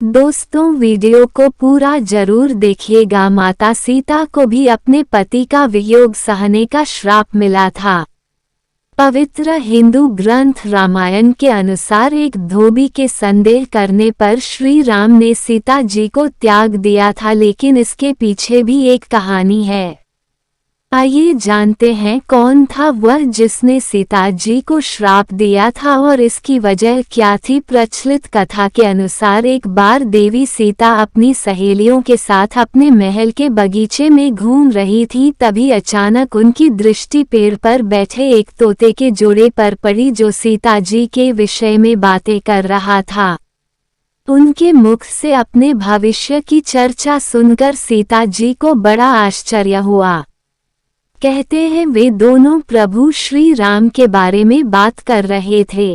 दोस्तों, वीडियो को पूरा जरूर देखिएगा। माता सीता को भी अपने पति का वियोग सहने का श्राप मिला था। पवित्र हिंदू ग्रंथ रामायण के अनुसार एक धोबी के संदेह करने पर श्री राम ने सीता जी को त्याग दिया था, लेकिन इसके पीछे भी एक कहानी है। आइए जानते हैं कौन था वह जिसने सीता जी को श्राप दिया था और इसकी वजह क्या थी। प्रचलित कथा के अनुसार एक बार देवी सीता अपनी सहेलियों के साथ अपने महल के बगीचे में घूम रही थी। तभी अचानक उनकी दृष्टि पेड़ पर बैठे एक तोते के जोड़े पर पड़ी, जो सीता जी के विषय में बातें कर रहा था। उनके मुख से अपने भविष्य की चर्चा सुनकर सीता जी को बड़ा आश्चर्य हुआ। कहते हैं वे दोनों प्रभु श्री राम के बारे में बात कर रहे थे।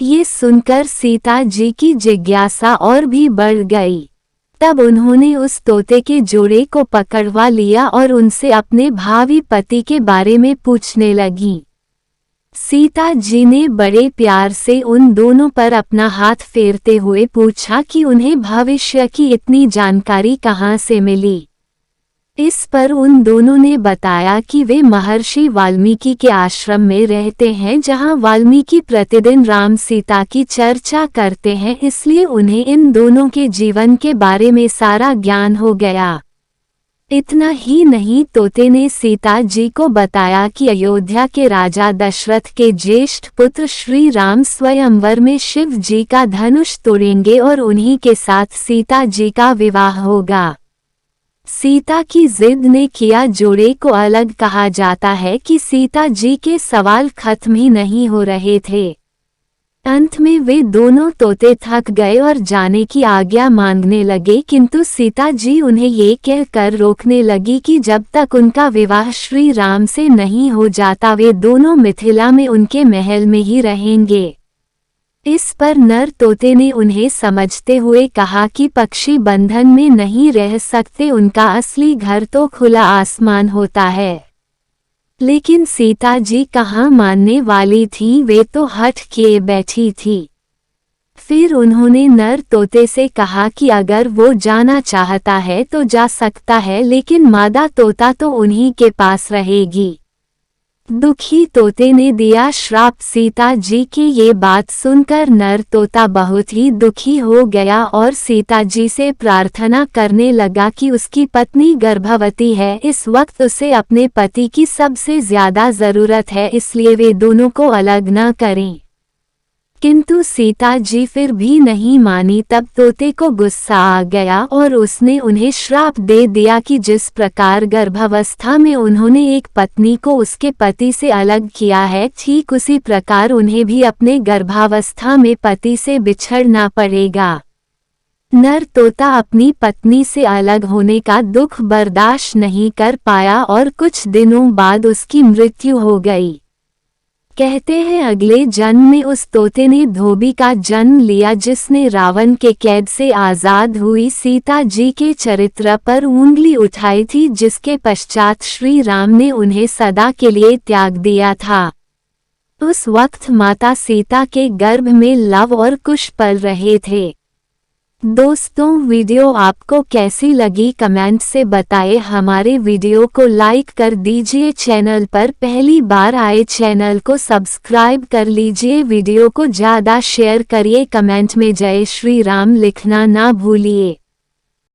ये सुनकर सीता जी की जिज्ञासा और भी बढ़ गई। तब उन्होंने उस तोते के जोड़े को पकड़वा लिया और उनसे अपने भावी पति के बारे में पूछने लगी। सीता जी ने बड़े प्यार से उन दोनों पर अपना हाथ फेरते हुए पूछा कि उन्हें भविष्य की इतनी जानकारी कहाँ से मिली। इस पर उन दोनों ने बताया कि वे महर्षि वाल्मीकि के आश्रम में रहते हैं, जहां वाल्मीकि प्रतिदिन राम सीता की चर्चा करते हैं, इसलिए उन्हें इन दोनों के जीवन के बारे में सारा ज्ञान हो गया। इतना ही नहीं, तोते ने सीता जी को बताया कि अयोध्या के राजा दशरथ के ज्येष्ठ पुत्र श्री राम स्वयंवर में शिव जी का धनुष तोड़ेंगे और उन्हीं के साथ सीता जी का विवाह होगा। सीता की जिद ने किया जोड़े को अलग कहा जाता है कि सीता जी के सवाल खत्म ही नहीं हो रहे थे। अंत में वे दोनों तोते थक गए और जाने की आज्ञा मांगने लगे, किंतु सीता जी उन्हें ये कहकर रोकने लगी कि जब तक उनका विवाह श्री राम से नहीं हो जाता वे दोनों मिथिला में उनके महल में ही रहेंगे। इस पर नर तोते ने उन्हें समझते हुए कहा कि पक्षी बंधन में नहीं रह सकते, उनका असली घर तो खुला आसमान होता है। लेकिन सीता जी कहाँ मानने वाली थी, वे तो हठ किए बैठी थी। फिर उन्होंने नर तोते से कहा कि अगर वो जाना चाहता है तो जा सकता है, लेकिन मादा तोता तो उन्हीं के पास रहेगी। दुखी तोते ने दिया श्राप। सीता जी की ये बात सुनकर नर तोता बहुत ही दुखी हो गया और सीता जी से प्रार्थना करने लगा कि उसकी पत्नी गर्भवती है, इस वक्त उसे अपने पति की सबसे ज्यादा जरूरत है, इसलिए वे दोनों को अलग न करें। किंतु सीता जी फिर भी नहीं मानी। तब तोते को गुस्सा आ गया और उसने उन्हें श्राप दे दिया कि जिस प्रकार गर्भावस्था में उन्होंने एक पत्नी को उसके पति से अलग किया है, ठीक उसी प्रकार उन्हें भी अपने गर्भावस्था में पति से बिछड़ना पड़ेगा। नर तोता अपनी पत्नी से अलग होने का दुख बर्दाश्त नहीं कर पाया और कुछ दिनों बाद उसकी मृत्यु हो गई। कहते हैं अगले जन्म में उस तोते ने धोबी का जन्म लिया, जिसने रावण के कैद से आजाद हुई सीता जी के चरित्र पर उंगली उठाई थी, जिसके पश्चात श्री राम ने उन्हें सदा के लिए त्याग दिया था। उस वक्त माता सीता के गर्भ में लव और कुश पल रहे थे। दोस्तों, वीडियो आपको कैसी लगी कमेंट से बताएं। हमारे वीडियो को लाइक कर दीजिए। चैनल पर पहली बार आए चैनल को सब्सक्राइब कर लीजिए। वीडियो को ज़्यादा शेयर करिए। कमेंट में जय श्री राम लिखना ना भूलिए।